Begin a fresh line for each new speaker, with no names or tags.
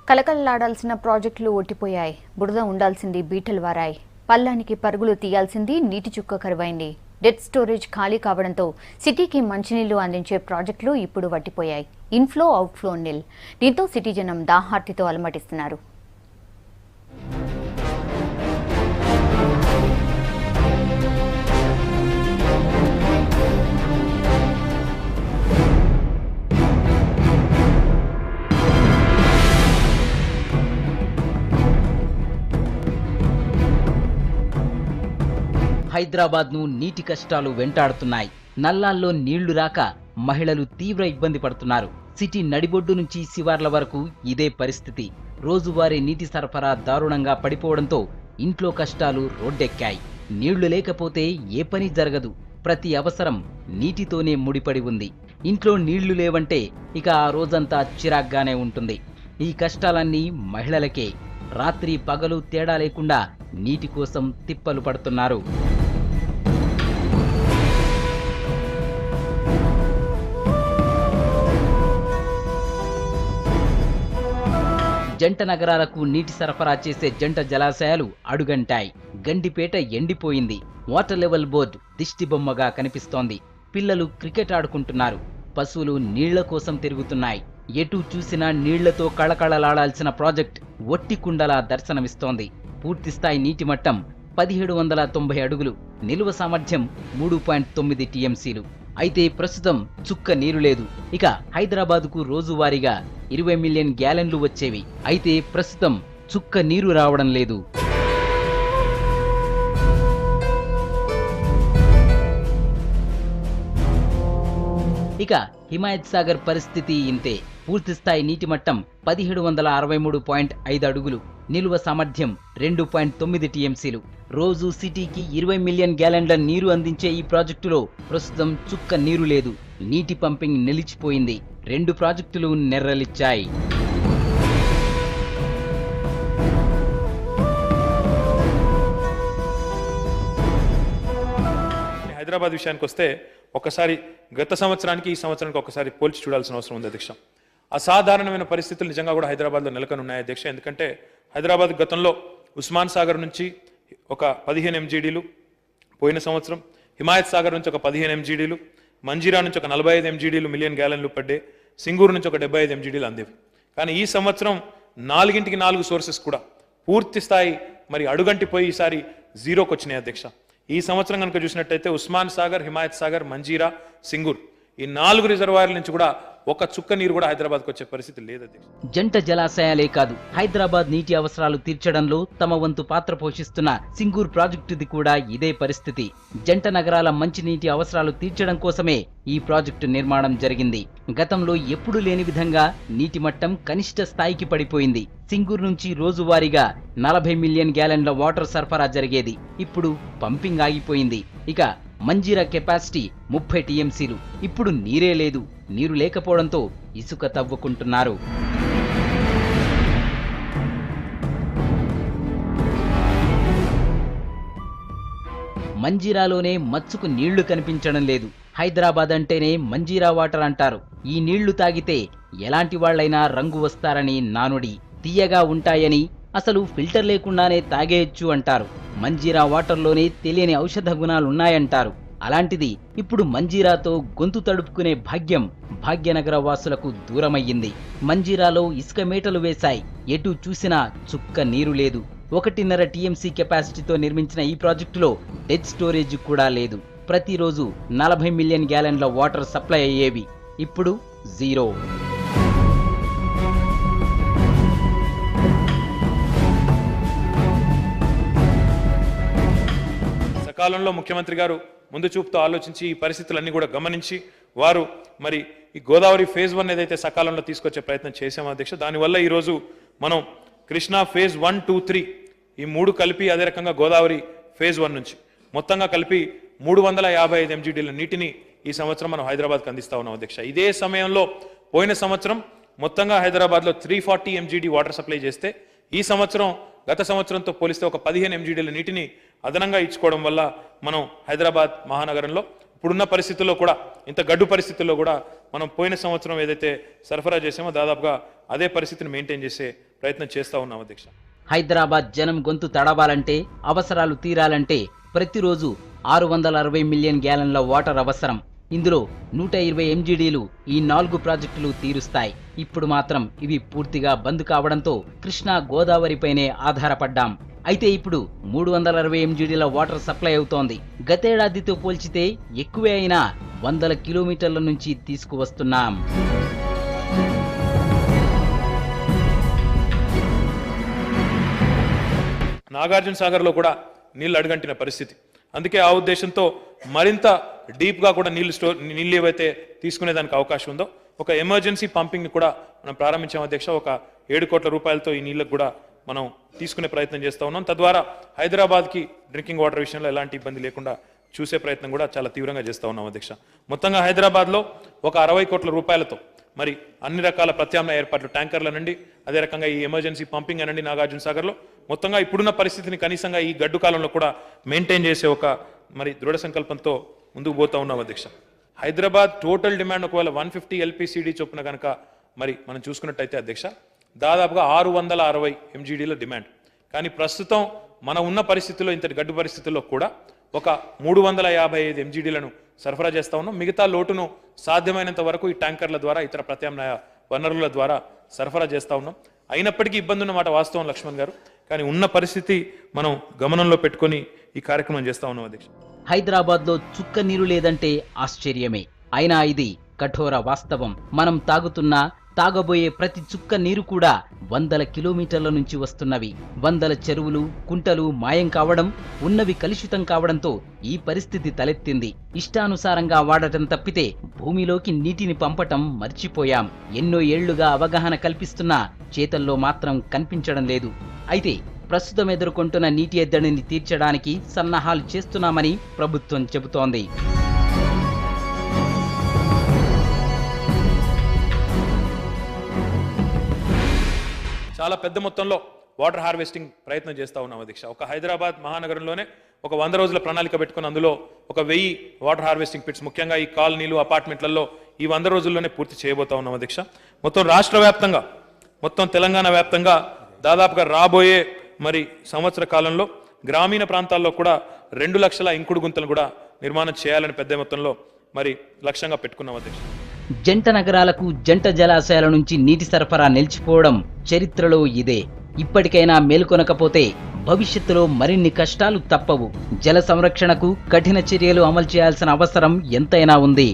కలకలలాడాల్సిన ప్రాజెక్టులు ఒట్టిపోయాయి. బురద ఉండాల్సింది బీటలు వారాయి. పల్లానికి పరుగులు తీయాల్సింది నీటి చుక్క కరువైంది. డెడ్ స్టోరేజ్ ఖాళీ కావడంతో సిటీకి మంచినీళ్లు అందించే ప్రాజెక్టులు ఇప్పుడు వట్టిపోయాయి. ఇన్ఫ్లో అవుట్ఫ్లో నిల్. దీంతో సిటీ జనం దాహార్తితో అలమటిస్తున్నారు.
హైదరాబాద్ను నీటి కష్టాలు వెంటాడుతున్నాయి. నల్లాల్లో నీళ్లు రాక మహిళలు తీవ్ర ఇబ్బంది పడుతున్నారు. సిటీ నడిబొడ్డు నుంచి శివార్ల వరకు ఇదే పరిస్థితి. రోజువారీ నీటి సరఫరా దారుణంగా పడిపోవడంతో ఇంట్లో కష్టాలు రోడ్డెక్కాయి. నీళ్లు లేకపోతే ఏ పని జరగదు. ప్రతి అవసరం నీటితోనే ముడిపడి ఉంది. ఇంట్లో నీళ్లు లేవంటే ఇక ఆ రోజంతా చిరాగ్గానే ఉంటుంది. ఈ కష్టాలన్నీ మహిళలకే. రాత్రి పగలు తేడా లేకుండా నీటి కోసం తిప్పలు పడుతున్నారు. జంట నగరాలకు నీటి సరఫరా చేసే జంట జలాశయాలు అడుగంటాయి. గండిపేట ఎండిపోయింది. వాటర్ లెవెల్ బోర్డు దిష్టిబొమ్మగా కనిపిస్తోంది. పిల్లలు క్రికెట్ ఆడుకుంటున్నారు. పశువులు నీళ్ల కోసం తిరుగుతున్నాయి. ఎటు చూసినా నీళ్లతో కళకళలాడాల్సిన ప్రాజెక్ట్ ఒట్టి కుండలా దర్శనమిస్తోంది. పూర్తిస్థాయి నీటి మట్టం 1790 అడుగులు, నిలువ సామర్థ్యం 3.9 టీఎంసీలు. అయితే ప్రస్తుతం చుక్క నీరు లేదు. ఇక హైదరాబాద్కు రోజువారీగా 20 మిలియన్ గ్యాలన్లు వచ్చేవి. అయితే ప్రస్తుతం చుక్క నీరు రావడం లేదు. ఇక హిమాయత్ సాగర్ పరిస్థితి ఇంతే. పూర్తిస్థాయి నీటి మట్టం 1763.5 అడుగులు, నిలువ సామర్థ్యం 2.9 టీఎంసీలు. రోజు సిటీకి 20 మిలియన్ గ్యాలన్ల నీరు అందించే ఈ ప్రాజెక్టులో ప్రస్తుతం చుక్క నీరు లేదు. నీటి పంపింగ్ నిలిచిపోయింది. 2 ప్రాజెక్టులు నెర్రలిచ్చాయి.
హైదరాబాద్ విషయానికి వస్తే ఒకసారి గత సంవత్సరానికి ఈ సంవత్సరానికి ఒకసారి పోల్చి చూడాల్సిన అవసరం ఉంది అధ్యక్ష. అసాధారణమైన పరిస్థితులు నిజంగా కూడా హైదరాబాద్లో నెలకొని ఉన్నాయి అధ్యక్ష. ఎందుకంటే హైదరాబాద్ గతంలో ఉస్మాన్ సాగర్ నుంచి ఒక 15 ఎంజీడీలు పోయిన సంవత్సరం, హిమాయత్ సాగర్ నుంచి ఒక 15 ఎంజీడీలు, మంజీరా నుంచి ఒక 45 ఎంజీడీలు మిలియన్ గ్యాలన్లు పడ్డే, సింగూరు నుంచి ఒక 75 ఎంజీడీలు అందేవి. కానీ ఈ సంవత్సరం 4 సోర్సెస్ కూడా పూర్తి స్థాయి మరి అడుగంటిపోయి ఈసారి జీరోకి వచ్చినాయి అధ్యక్ష. ఈ సంవత్సరం కనుక చూసినట్టయితే ఉస్మాన్ సాగర్, హిమాయత్ సాగర్, మంజీరా, సింగూర్ ఈ 4 రిజర్వాయర్ల నుంచి కూడా ఒక చుక్క నీరు కూడా హైదరాబాద్కు వచ్చే పరిస్థితి లేదు.
జంట జలాశయాలే కాదు, హైదరాబాద్ నీటి అవసరాలు తీర్చడంలో తమ వంతు పాత్ర పోషిస్తున్న సింగూర్ ప్రాజెక్టుది కూడా ఇదే పరిస్థితి. జంట నగరాల మంచినీటి అవసరాలు తీర్చడం కోసమే ఈ ప్రాజెక్టు నిర్మాణం జరిగింది. గతంలో ఎప్పుడూ లేని విధంగా నీటి మట్టం కనిష్ట స్థాయికి పడిపోయింది. సింగూర్ నుంచి రోజువారీగా 40 మిలియన్ గ్యాలన్ల వాటర్ సరఫరా జరిగేది. ఇప్పుడు పంపింగ్ ఆగిపోయింది. ఇక మంజీరా కెపాసిటీ 30 టీఎంసీలు. ఇప్పుడు నీరే లేదు. నీరు లేకపోవడంతో ఇసుక తవ్వుకుంటున్నారు. మంజీరాలోనే మచ్చుకు నీళ్లు కనిపించడం లేదు. హైదరాబాద్ అంటేనే మంజీరా వాటర్ అంటారు. ఈ నీళ్లు తాగితే ఎలాంటి వాళ్లైనా రంగు వస్తారని నానుడి. తీయగా ఉంటాయని, అసలు ఫిల్టర్ లేకుండానే తాగేయచ్చు అంటారు. మంజీరా వాటర్లోనే తెలియని ఔషధ గుణాలున్నాయంటారు. అలాంటిది ఇప్పుడు మంజీరాతో గొంతు తడుపుకునే భాగ్యం భాగ్యనగర వాసులకు దూరమయ్యింది. మంజీరాలో ఇసుక మేటలు వేశాయి. ఎటు చూసినా చుక్క నీరు లేదు. 1.5 టీఎంసీ కెపాసిటీతో నిర్మించిన ఈ ప్రాజెక్టులో డెడ్ స్టోరేజ్ కూడా లేదు. ప్రతిరోజు 40 మిలియన్ గ్యాలన్ల వాటర్ సప్లై అయ్యేవి. ఇప్పుడు జీరో.
సకాలంలో ముఖ్యమంత్రి గారు ముందు చూపుతో ఆలోచించి ఈ పరిస్థితులన్నీ కూడా గమనించి వారు మరి ఈ గోదావరి ఫేజ్ 1 ఏదైతే సకాలంలో తీసుకొచ్చే ప్రయత్నం చేశామో అధ్యక్ష, దానివల్ల ఈరోజు మనం కృష్ణా ఫేజ్ 1, 2, 3 ఈ 3 కలిపి, అదే రకంగా గోదావరి ఫేజ్ 1 నుంచి మొత్తంగా కలిపి 355 ఎంజీడీల నీటిని ఈ సంవత్సరం మనం హైదరాబాద్కి అందిస్తా ఉన్నాం అధ్యక్ష. ఇదే సమయంలో పోయిన సంవత్సరం మొత్తంగా హైదరాబాద్లో 340 ఎంజీడీ వాటర్ సప్లై చేస్తే ఈ సంవత్సరం గత సంవత్సరంతో పోలిస్తే ఒక 15 ఎంజీడీల నీటిని అదనంగా ఇచ్చుకోవడం వల్ల మనం హైదరాబాద్ మహానగరంలో ఇప్పుడున్న పరిస్థితుల్లో కూడా, ఇంత గడ్డు పరిస్థితుల్లో కూడా మనం పోయిన సంవత్సరం ఏదైతే సరఫరా చేసామో దాదాపుగా అదే పరిస్థితిని మెయింటైన్ చేసే ప్రయత్నం చేస్తూ ఉన్నాం అధ్యక్ష.
హైదరాబాద్ జనం గొంతు తడవాలంటే, అవసరాలు తీరాలంటే ప్రతిరోజు 660 మిలియన్ గ్యాలన్ల వాటర్ అవసరం. ఇందులో 120 MGDలు ఈ 4 ప్రాజెక్టులు తీరుస్తాయి. ఇప్పుడు మాత్రం ఇవి పూర్తిగా బంద్ కావడంతో కృష్ణా గోదావరిపైనే ఆధారపడ్డాం. అయితే ఇప్పుడు 360 MGDల వాటర్ సప్లై అవుతోంది. గతేడాదితో పోల్చితే ఎక్కువే అయినా 100 కిలోమీటర్ల నుంచి తీసుకువస్తున్నాం.
నాగార్జున సాగర్లో కూడా నీళ్లు అడుగంటిన పరిస్థితి. అందుకే ఆ ఉద్దేశంతో మరింత డీప్గా కూడా నీళ్ళు ఏవైతే తీసుకునేదానికి అవకాశం ఉందో ఒక ఎమర్జెన్సీ పంపింగ్ని కూడా మనం ప్రారంభించాం అధ్యక్ష. ఒక 7 కోట్ల రూపాయలతో ఈ నీళ్ళకు కూడా మనం తీసుకునే ప్రయత్నం చేస్తూ ఉన్నాం. తద్వారా హైదరాబాద్కి డ్రింకింగ్ వాటర్ విషయంలో ఎలాంటి ఇబ్బంది లేకుండా చూసే ప్రయత్నం కూడా చాలా తీవ్రంగా చేస్తూ ఉన్నాం అధ్యక్ష. మొత్తంగా హైదరాబాద్లో ఒక 60 కోట్ల రూపాయలతో మరి అన్ని రకాల ప్రత్యామ్నాయ ఏర్పాట్లు, ట్యాంకర్ల నుండి అదే రకంగా ఈ ఎమర్జెన్సీ పంపింగ్ అనండి నాగార్జున సాగర్లో మొత్తంగా ఇప్పుడున్న పరిస్థితిని కనీసంగా ఈ గడ్డు కాలంలో కూడా మెయింటైన్ చేసే ఒక మరి దృఢ సంకల్పంతో ముందుకు పోతా ఉన్నాం అధ్యక్ష. హైదరాబాద్ టోటల్ డిమాండ్ ఒకవేళ 150 LPCD చొప్పున కనుక మరి మనం చూసుకున్నట్టయితే అధ్యక్ష దాదాపుగా 660 MGDల డిమాండ్. కానీ ప్రస్తుతం మనం ఉన్న పరిస్థితుల్లో, ఇంతటి గడ్డు పరిస్థితుల్లో కూడా ఒక 355 MGDలను సరఫరా చేస్తూ ఉన్నాం. మిగతా లోటును సాధ్యమైనంత వరకు ఈ ట్యాంకర్ల ద్వారా, ఇతర ప్రత్యామ్నాయ వనరుల ద్వారా సరఫరా చేస్తూ ఉన్నాం. అయినప్పటికీ ఇబ్బంది ఉన్నమాట వాస్తవం లక్ష్మణ్ గారు. కానీ ఉన్న పరిస్థితి మనం గమనంలో పెట్టుకొని ఈ కార్యక్రమం చేస్తూ ఉన్నాం అధ్యక్ష.
హైదరాబాద్లో చుక్క నీరు లేదంటే ఆశ్చర్యమే. అయినా ఇది కఠోర వాస్తవం. మనం తాగబోయే ప్రతి చుక్క నీరు కూడా 100 కిలోమీటర్ల నుంచి వస్తున్నవి. 100 చెరువులు, కుంటలు మాయం కావడం, ఉన్నవి కలుషితం కావడంతో ఈ పరిస్థితి తలెత్తింది. ఇష్టానుసారంగా వాడటం తప్పితే భూమిలోకి నీటిని పంపటం మర్చిపోయాం. ఎన్నో ఏళ్లుగా అవగాహన కల్పిస్తున్నా చేతల్లో మాత్రం కనిపించడం లేదు. అయితే ప్రస్తుతం ఎదుర్కొంటున్న నీటి ఎద్దడిని తీర్చడానికి సన్నాహాలు చేస్తున్నామని ప్రభుత్వం చెబుతోంది.
చాలా పెద్ద మొత్తంలో వాటర్ హార్వెస్టింగ్ ప్రయత్నం చేస్తూ ఉన్నాం అధ్యక్ష. ఒక హైదరాబాద్ మహానగరంలోనే ఒక 100 రోజుల ప్రణాళిక పెట్టుకుని అందులో ఒక 1000 వాటర్ హార్వెస్టింగ్ పిట్స్ ముఖ్యంగా ఈ కాలనీలు, అపార్ట్మెంట్లలో ఈ 100 రోజుల్లోనే పూర్తి చేయబోతా ఉన్నాం అధ్యక్ష. మొత్తం రాష్ట్ర వ్యాప్తంగా, మొత్తం తెలంగాణ వ్యాప్తంగా దాదాపుగా రాబోయే మరి సంవత్సర కాలంలో గ్రామీణ ప్రాంతాల్లో కూడా 2 లక్షల ఇంకుడు గుంతలు కూడా నిర్మాణం చేయాలని పెద్ద మొత్తంలో మరి లక్ష్యంగా పెట్టుకున్నాం అధ్యక్ష.
జంట నగరాలకు జంట జలాశయాల నుంచి నీటి సరఫరా నిలిచిపోవడం చరిత్రలో ఇదే. ఇప్పటికైనా మేల్కొనకపోతే భవిష్యత్తులో మరిన్ని కష్టాలు తప్పవు. జల సంరక్షణకు కఠిన చర్యలు అమలు చేయాల్సిన అవసరం ఎంతైనా ఉంది.